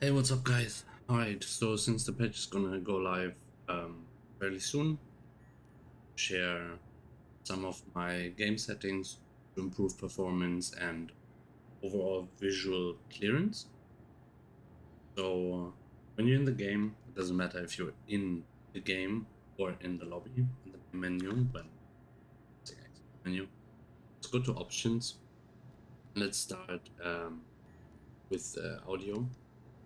Hey, what's up, guys? Alright, so since the patch is gonna go live fairly soon, share some of my game settings to improve performance and overall visual clearance. So when you're in the game, it doesn't matter if you're in the game or in the lobby, in the menu, but menu. Let's go to options. Let's start with audio.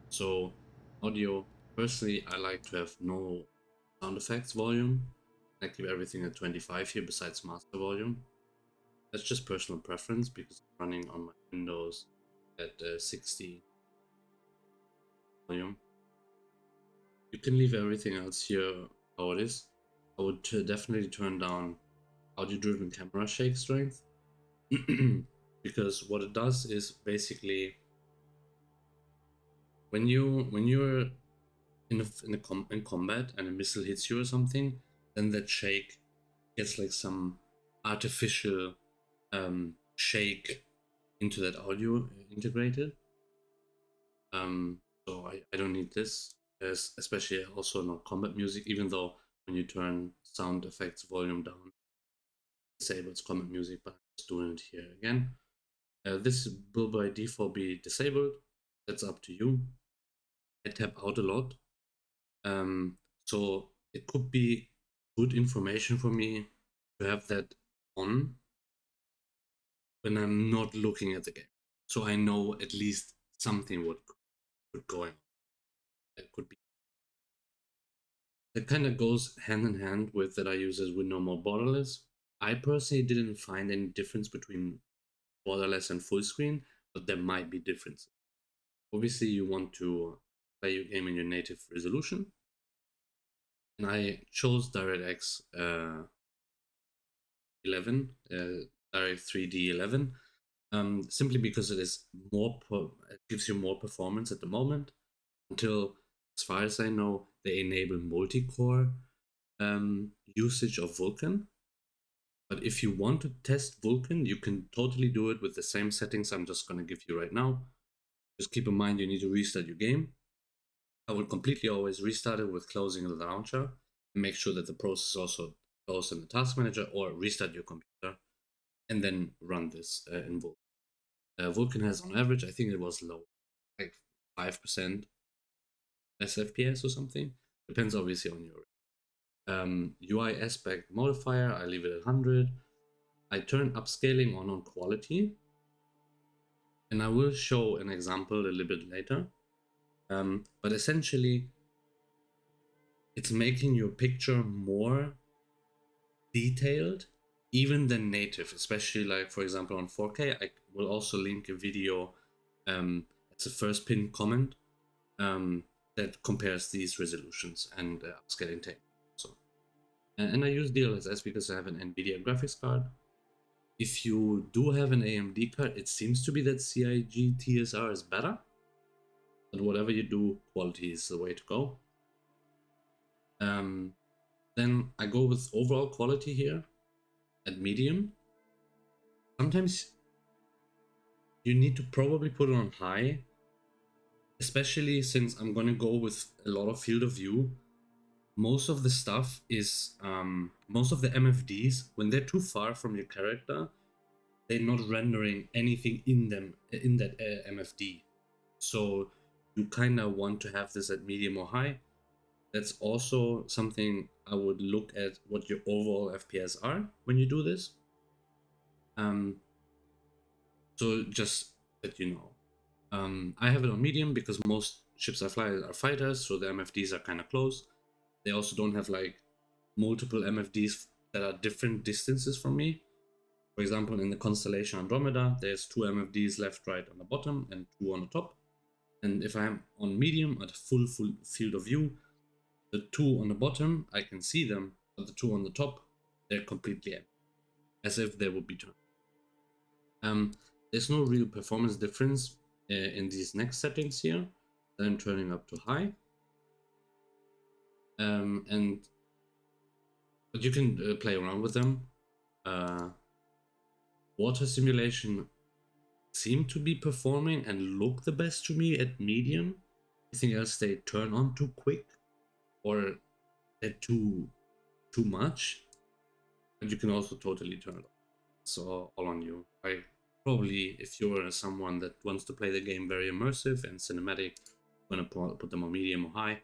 So audio, firstly, I like to have no sound effects volume. I keep everything at 25 here besides master volume. That's just personal preference because I'm running on my Windows at 60 volume. You can leave everything else here how it is. I would definitely turn down audio-driven camera shake strength because what it does is basically when you're in combat and a missile hits you or something, then that shake gets like some artificial shake into that audio integrated. So I don't need this, especially also not combat music, even though when you turn sound effects volume down, disables combat music, but I'm just doing it here again. This will by default be disabled. That's up to you. I tap out a lot. So it could be good information for me to have that on when I'm not looking at the game. So I know at least something what could go on. It could be. That kind of goes hand in hand with that I use as with normal borderless. I personally didn't find any difference between borderless and full screen, but there might be differences. Obviously, you want to play your game in your native resolution, and I chose DirectX 11, Direct 3D 11, simply because it is it gives you more performance at the moment. Until, as far as I know, they enable multi-core usage of Vulkan. But if you want to test Vulkan, you can totally do it with the same settings I'm just going to give you right now. Just keep in mind you need to restart your game. I will completely always restart it with closing the launcher and make sure that the process is also closed in the task manager, or restart your computer and then run this in Vulkan. Vulkan has on average, I think it was low, like 5% less FPS or something. Depends obviously on your UI aspect modifier. I leave it at 100. I turn upscaling on quality, and I will show an example a little bit later. But essentially, it's making your picture more detailed, even than native, especially like, for example, on 4K. I will also link a video. It's a first pinned comment that compares these resolutions and upscaling techniques. So, and I use DLSS because I have an NVIDIA graphics card. If you do have an AMD card, it seems to be that CIG TSR is better. But whatever you do, quality is the way to go. Then I go with overall quality here at medium. Sometimes you need to probably put it on high, especially since I'm going to go with a lot of field of view. Most of the stuff is, most of the MFDs, when they're too far from your character, they're not rendering anything in them, in that MFD. So you kind of want to have this at medium or high. That's also something I would look at what your overall FPS are when you do this. So just that you know. I have it on medium because most ships I fly are fighters, so the MFDs are kind of close. They also don't have like multiple MFDs that are different distances from me. For example, in the constellation Andromeda, there's 2 MFDs left, right on the bottom and 2 on the top. And if I'm on medium at full field of view, the 2 on the bottom, I can see them, but the 2 on the top, they're completely empty, as if they would be turned. There's no real performance difference in these next settings here. I'm turning up to high. But you can play around with them. Water simulation seem to be performing and look the best to me at medium. anything else they turn on too quick or they're too much, and you can also totally turn it off. So all on you. I probably, if you're someone that wants to play the game very immersive and cinematic, I'm gonna put them on medium or high.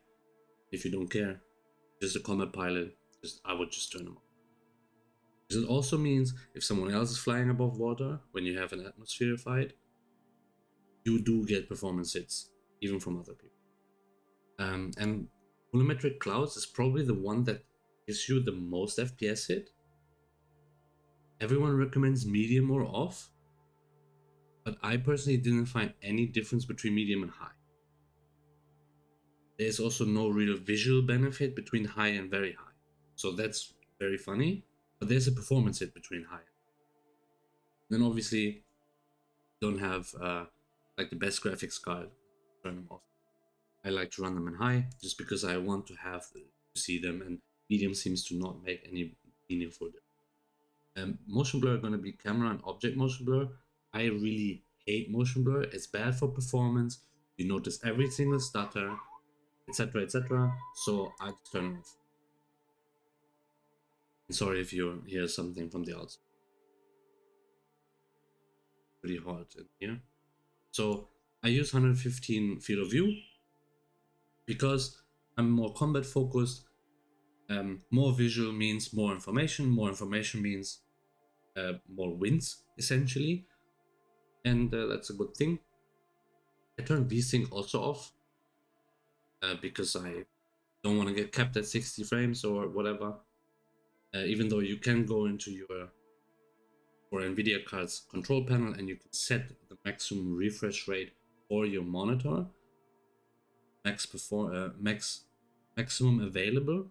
If you don't care, just a combat pilot, I would just turn them off. Because it also means if someone else is flying above water when you have an atmosphere fight, you do get performance hits, even from other people. And volumetric clouds is probably the one that gives you the most FPS hit. Everyone recommends medium or off, but I personally didn't find any difference between medium and high. There's also no real visual benefit between high and very high, so that's very funny, but there's a performance hit between high. Then obviously don't have like the best graphics card, turn them off. I like to run them in high just because I want to see them, and medium seems to not make any meaningful difference. Motion blur are going to be camera and object motion blur. I really hate motion blur. It's bad for performance. You notice every single stutter, etc., etc. So I just turn it off. Sorry if you hear something from the outside. Pretty hot in here. So I use 115 field of view because I'm more combat focused. More visual means more information. More information means more wins, essentially. And that's a good thing. I turned VSync also off because I don't want to get capped at 60 frames or whatever. Even though you can go into your NVIDIA card's control panel and you can set the maximum refresh rate for your monitor, maximum available.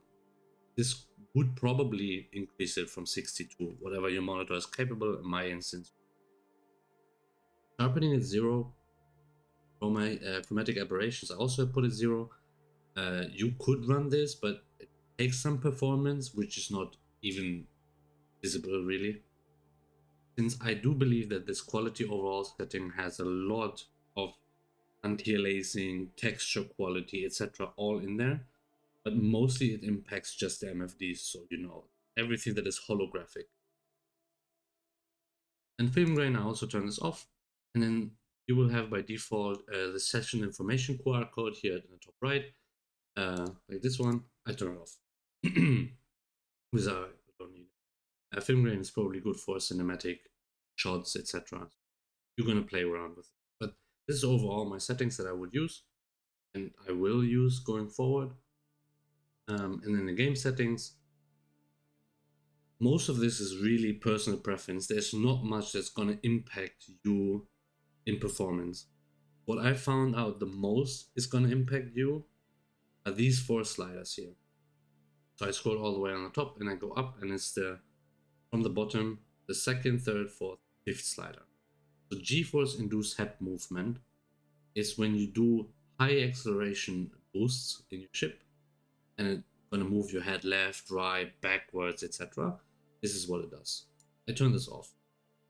This would probably increase it from 60 to whatever your monitor is capable. In my instance, sharpening at 0. Chromatic aberrations I also put at 0. You could run this, but it takes some performance, which is not even visible really. Since I do believe that this quality overall setting has a lot of anti-aliasing, texture quality, etc. all in there, but mostly it impacts just the MFDs, so you know, everything that is holographic. And film grain, I also turn this off, and then you will have by default the session information QR code here in the top right, like this one. I turn it off because I don't need it. Film grain is probably good for cinematic shots, etc. You're gonna play around with it, but this is overall my settings that I would use and I will use going forward. And then the game settings, most of this is really personal preference. There's not much that's gonna impact you in performance. What I found out the most is gonna impact you are these 4 sliders here. So I scroll all the way on the top and I go up, and it's from the bottom, the 2nd, 3rd, 4th, 5th slider. So GeForce induced head movement is when you do high acceleration boosts in your ship, and it's gonna move your head left, right, backwards, etc. This is what it does. I turn this off.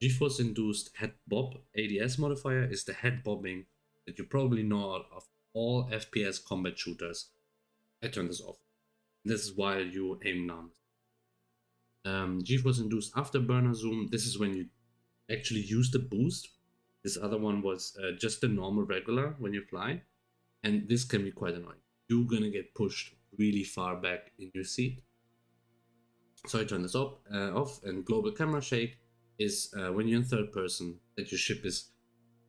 GeForce induced head bob ADS modifier is the head bobbing that you probably know out of all FPS combat shooters. I turn this off. This is while you aim down. GeForce induced afterburner zoom. This is when you actually use the boost. This other one was just the normal regular when you fly, and this can be quite annoying. You're gonna get pushed really far back in your seat. So I turn this off. And global camera shake is when you're in 3rd person, that your ship is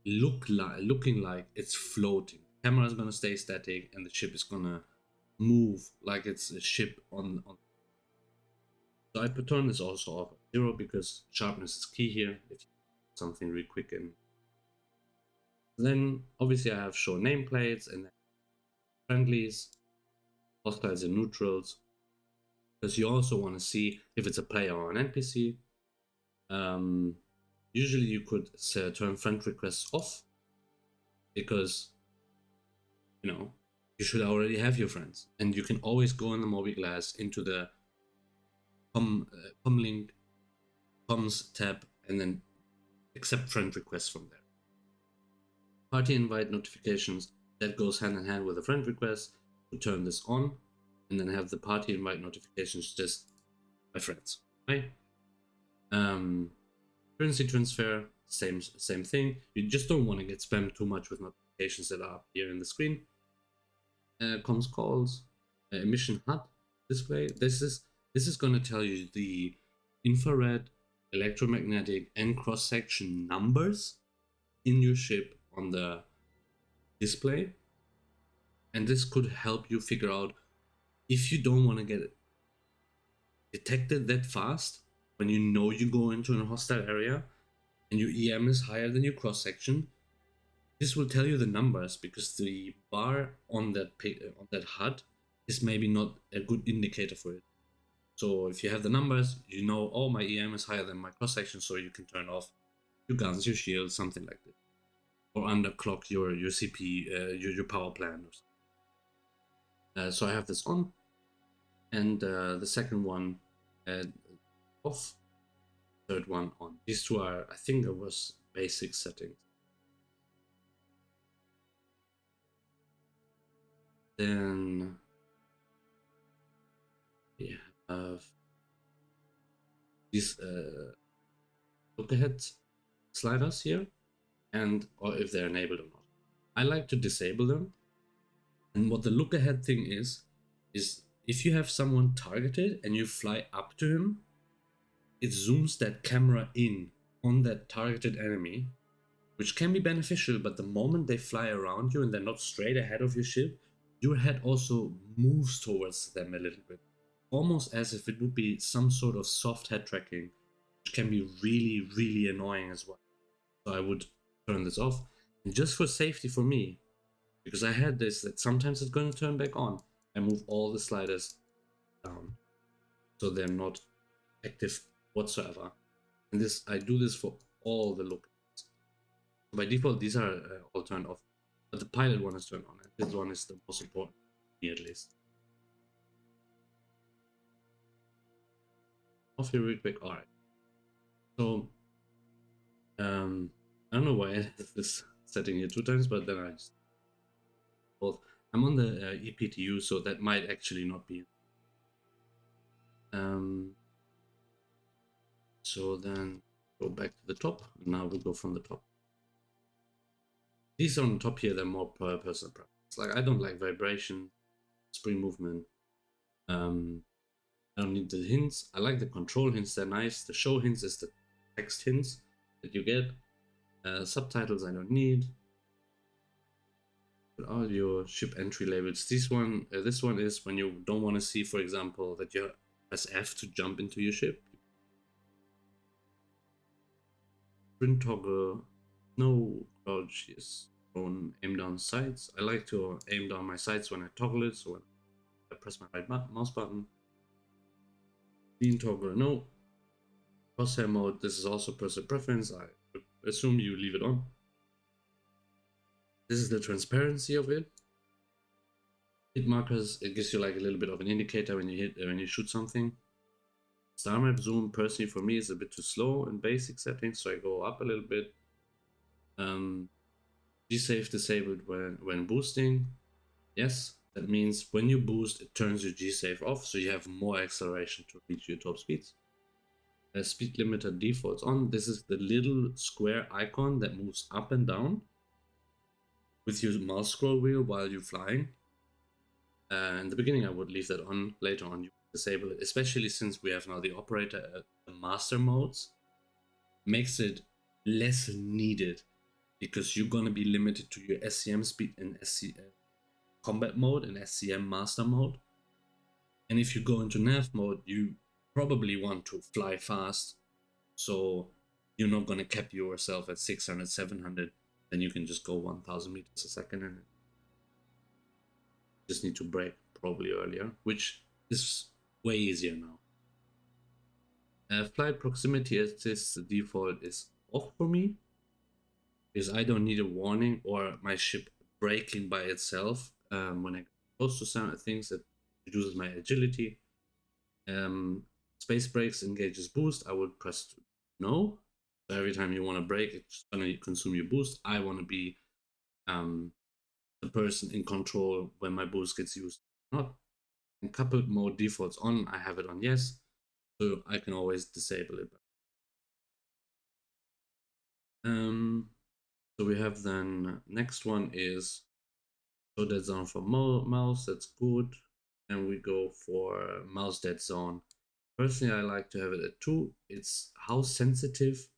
looking like it's floating. The camera is gonna stay static, and the ship is gonna move like it's a ship on. So I turn this also off at 0 because sharpness is key here. If you do something really quick, and then obviously I have show nameplates and friendlies, hostiles and neutrals, because you also want to see if it's a player or an NPC. Usually you could turn friend requests off because, you know, you should already have your friends, and you can always go in the mobi-glass into the comlink comms tab and then accept friend requests from there. Party invite notifications That goes hand in hand with a friend request to turn this on, and then have the party invite notifications just my friends, right? Currency transfer, same thing. You just don't want to get spammed too much with notifications that are up here in the screen. Comms calls, emission HUD display. This is going to tell you the infrared, electromagnetic, and cross-section numbers in your chip on the display, and this could help you figure out if you don't want to get detected that fast when you know you go into a hostile area and your EM is higher than your cross-section. This will tell you the numbers because the bar on that HUD is maybe not a good indicator for it. So if you have the numbers, you know, oh, my EM is higher than my cross-section, so you can turn off your guns, your shields, something like this, or underclock your CP, your power plant or something. So I have this on, and the second one off, third one on. These two are, I think it was basic settings. Then we have these look ahead sliders here, and or if they're enabled or not. I like to disable them. And what the look ahead thing is if you have someone targeted and you fly up to him, it zooms that camera in on that targeted enemy, which can be beneficial, but the moment they fly around you and they're not straight ahead of your ship, your head also moves towards them a little bit, almost as if it would be some sort of soft head tracking, which can be really, really annoying as well. So I would turn this off. And just for safety for me, because I had this, that sometimes it's going to turn back on, I move all the sliders down so they're not active whatsoever. And this, I do this for all the look. By default, these are all turned off, but the pilot one is turned on, and this one is the most important, me at least. Off here real quick. All right. So, I don't know why I have this setting here 2 times, but then I just both. I'm on the ePTU, so that might actually not be. So then go back to the top. Now we go from the top. These on the top here, they're more personal preference. Like, I don't like vibration, spring movement. I don't need the hints. I like the control hints, they're nice. The show hints is the text hints that you get. Subtitles I don't need. But all your ship entry labels. This one is when you don't want to see, for example, that you press F to jump into your ship. Sprint toggle, no crouch is on aim down sights. I like to aim down my sights when I toggle it, so when I press my right mouse button. Lean toggle, no. Crosshair mode, this is also personal preference. I would assume you leave it on. This is the transparency of it. Hit markers, it gives you like a little bit of an indicator when you shoot something. Star map zoom, personally for me, is a bit too slow in basic settings, so I go up a little bit. G-Save disabled when boosting. Yes, that means when you boost, it turns your G-Save off, so you have more acceleration to reach your top speeds. Speed limiter defaults on. This is the little square icon that moves up and down with your mouse scroll wheel while you're flying. In the beginning, I would leave that on. Later on, you disable it, especially since we have now the operator the master modes. Makes it less needed because you're going to be limited to your SCM speed in combat mode and SCM master mode. And if you go into nav mode, you probably want to fly fast, so you're not going to cap yourself at 600, 700. Then you can just go 1000 meters a second and just need to brake probably earlier, which is way easier now. Flight proximity assist, the default is off for me because I don't need a warning or my ship braking by itself when I get close to some things. That reduces my agility. Space brakes engages boost. I would press no. So every time you want to brake, it's going to consume your boost. I want to be the person in control when my boost gets used or not. And coupled mode defaults on, I have it on yes, so I can always disable it. So we have then next one is so dead zone for mouse, that's good. And we go for mouse dead zone. Personally, I like to have it at 2. It's how sensitive,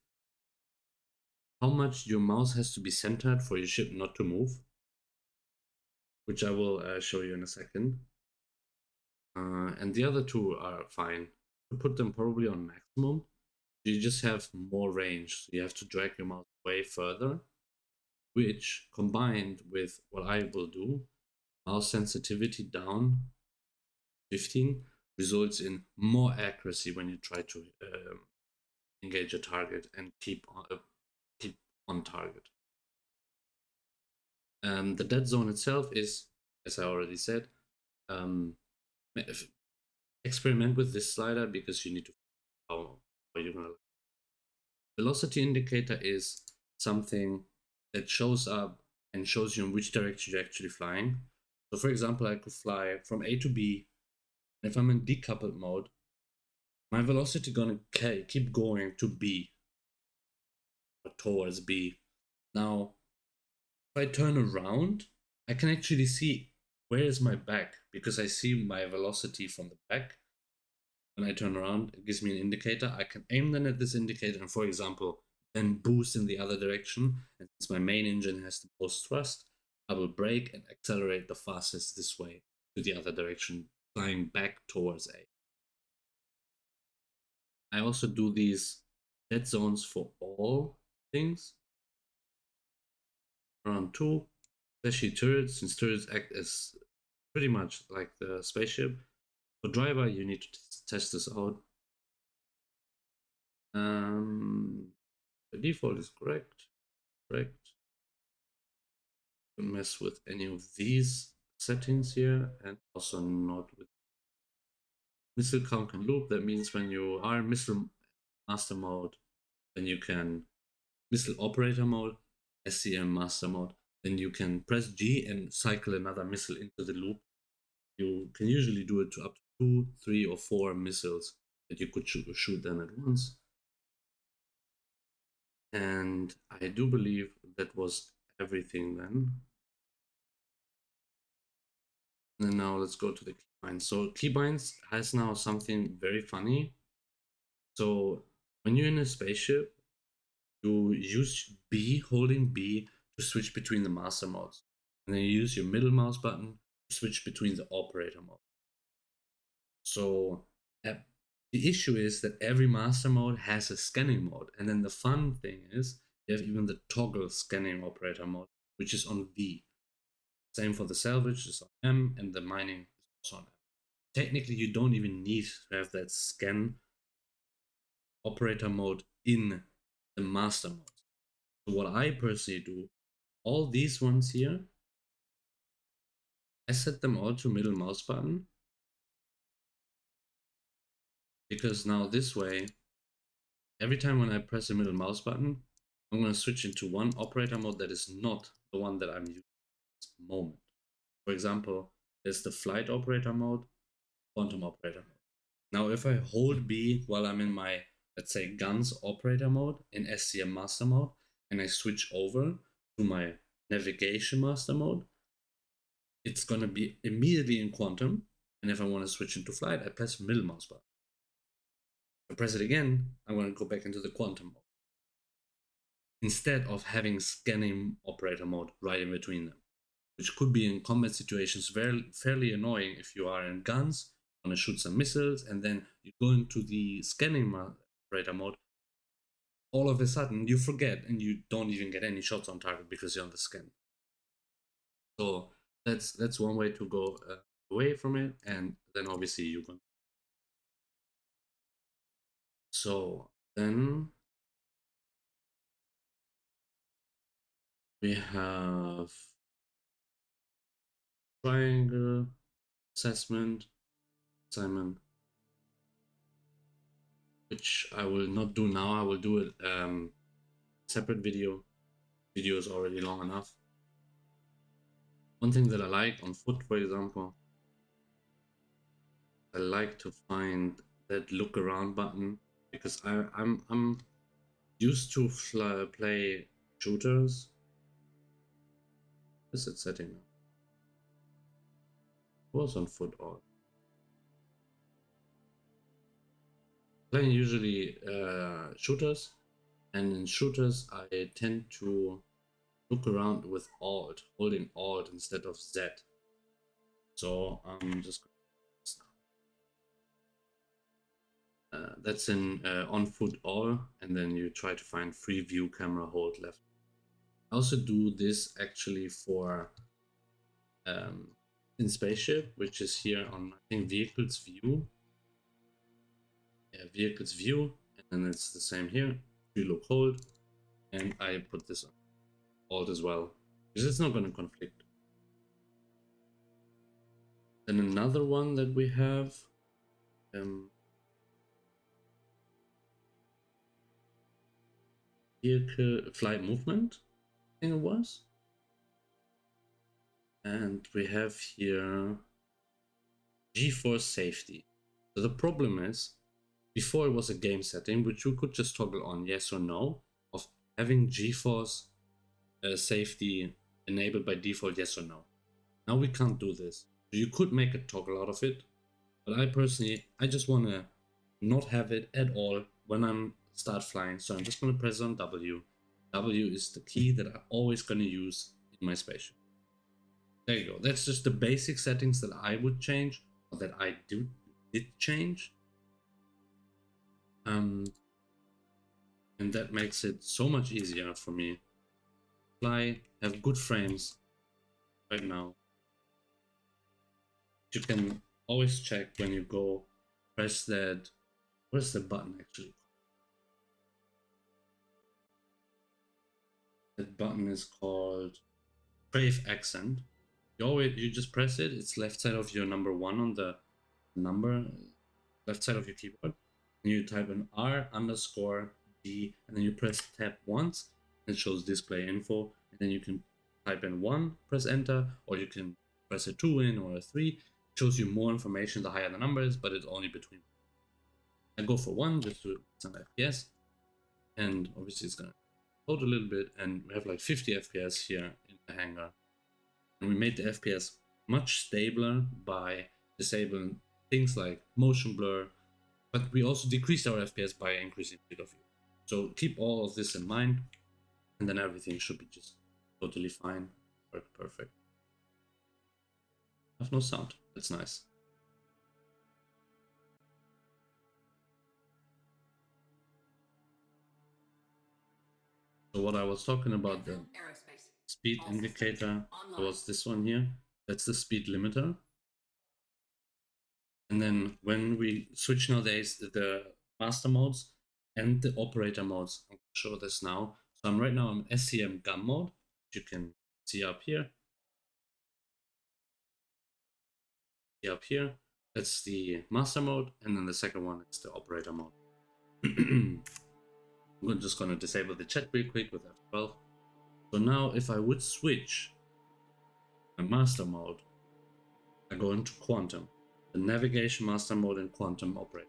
how much your mouse has to be centered for your ship not to move, which I will show you in a second. And the other two are fine. To put them probably on maximum, you just have more range. So you have to drag your mouse way further, which combined with what I will do, mouse sensitivity down 15, results in more accuracy when you try to engage a target and keep on target. The dead zone itself is, as I already said, experiment with this slider because you need to how you're gonna. Velocity indicator is something that shows up and shows you in which direction you're actually flying. So for example, I could fly from A to B, and if I'm in decoupled mode, my velocity gonna keep going to B, or towards B. Now, if I turn around, I can actually see where is my back, because I see my velocity from the back. When I turn around, it gives me an indicator. I can aim then at this indicator and, for example, then boost in the other direction. And since my main engine has the most thrust, I will brake and accelerate the fastest this way to the other direction, flying back towards A. I also do these dead zones for all things. Around 2, especially turrets, since turrets act as pretty much like the spaceship. For driver, you need to test this out. The default is correct. Don't mess with any of these settings here, and also not with missile count and loop. That means when you are in missile master mode, then you can missile operator mode, SCM master mode, then you can press G and cycle another missile into the loop. You can usually do it to up to 2, 3, or 4 missiles that you could shoot them at once. And I do believe that was everything then. And now let's go to the keybinds. So keybinds has now something very funny. So when you're in a spaceship, you use B, holding B, to switch between the master modes. And then you use your middle mouse button to switch between the operator mode. So the issue is that every master mode has a scanning mode. And then the fun thing is you have even the toggle scanning operator mode, which is on V. Same for the salvage is on M, and the mining is also on M. Technically, you don't even need to have that scan operator mode in the master mode. So what I personally do, all these ones here, I set them all to middle mouse button, because now this way, every time when I press the middle mouse button, I'm going to switch into one operator mode that is not the one that I'm using at this moment. For example, there's the flight operator mode, quantum operator mode. Now, if I hold B while I'm in my, let's say, guns operator mode in SCM master mode, and I switch over to my navigation master mode, it's going to be immediately in quantum. And if I want to switch into flight, I press middle mouse button. If I press it again, I'm going to go back into the quantum mode, instead of having scanning operator mode right in between them, which could be in combat situations fairly annoying if you are in guns, want to shoot some missiles, and then you go into the scanning operator mode. All of a sudden, you forget and you don't even get any shots on target because you're on the scan. So that's one way to go away from it, and then obviously you can. So then we have triangle assessment assignment, which I will not do now. I will do it separate video. Video is already long enough. One thing that I like on foot, for example, I like to find that look around button because I'm used to play shooters. Is it setting now? It was on foot all. Playing usually shooters, and in shooters I tend to look around with Alt, holding Alt instead of Z. So I'm just that's in on foot all, and then you try to find free view camera, hold left. I also do this actually for in spaceship, which is here on I think vehicles view. Yeah, vehicles view, and then it's the same here. You look hold, and I put this on Alt as well because it's not going to conflict. Then another one that we have. Vehicle flight movement, I think it was. And we have here GeForce safety. So the problem is, before it was a game setting, which you could just toggle on yes or no, of having GeForce safety enabled by default yes or no. Now we can't do this. So you could make a toggle out of it, but I just want to not have it at all when I'm start flying. So I'm just going to press on W. W is the key that I'm always going to use in my spaceship. There you go. That's just the basic settings that I would change, or that I did change. And that makes it so much easier for me. Fly, have good frames right now. You can always check when you go press that. Where's the button actually? That button is called Brave Accent. You just press it. It's left side of your number 1 on the number, left side of your keyboard. And you type in R_D, and then you press tab once. And it shows display info, and then you can type in 1, press enter, or you can press a 2 in or a 3. It shows you more information the higher the number is, but it's only between. I go for 1 just to some FPS, and obviously it's gonna load a little bit, and we have like 50 FPS here in the hangar. And we made the FPS much stabler by disabling things like motion blur, but we also decreased our FPS by increasing field of view. So keep all of this in mind, and then everything should be just totally fine, work perfect. I have no sound, that's nice. So what I was talking about, the speed indicator, was this one here. That's the speed limiter. And then when we switch nowadays the master modes and the operator modes, I'll show this now. So right now I'm SCM gun mode, which you can see up here. See up here, that's the master mode, and then the second one is the operator mode. I'm just gonna disable the chat real quick with F12. So now if I would switch my master mode, I go into quantum, the navigation master mode and quantum operator.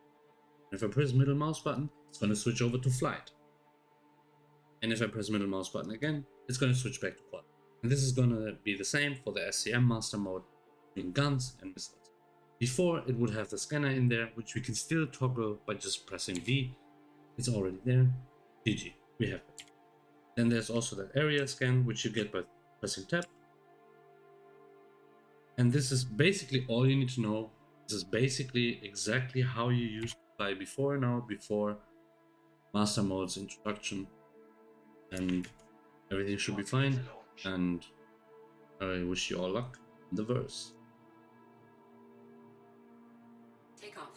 And if I press middle mouse button, it's going to switch over to flight. And if I press middle mouse button again, it's going to switch back to quad. And this is going to be the same for the SCM master mode between guns and missiles. Before, it would have the scanner in there, which we can still toggle by just pressing V. It's already there. GG, we have it. Then there's also that area scan, which you get by pressing tab. And this is basically all you need to know. This is basically exactly how you used to fly before now, before master mode's introduction. And everything should be fine. And I wish you all luck in the verse. Take off.